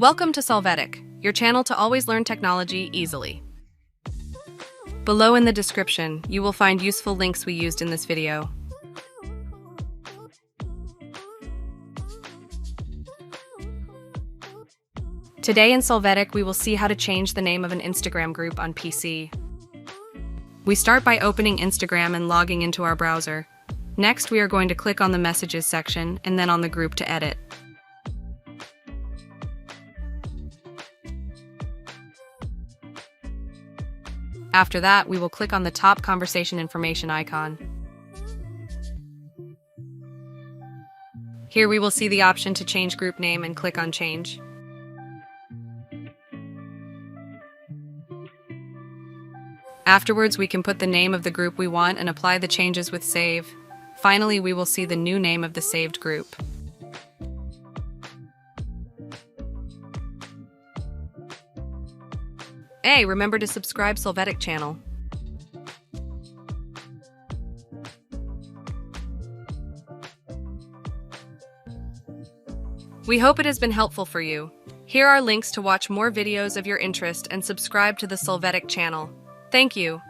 Welcome to Solvetic, your channel to always learn technology easily. Below in the description, you will find useful links we used in this video. Today in Solvetic, we will see how to change the name of an Instagram group on PC. We start by opening Instagram and logging into our browser. Next, we are going to click on the Messages section and then on the group to edit. After that, we will click on the top conversation information icon. Here we will see the option to change group name and click on Change. Afterwards, we can put the name of the group we want and apply the changes with Save. Finally, we will see the new name of the saved group. Hey, remember to subscribe Solvetic channel. We hope it has been helpful for you. Here are links to watch more videos of your interest and subscribe to the Solvetic channel. Thank you.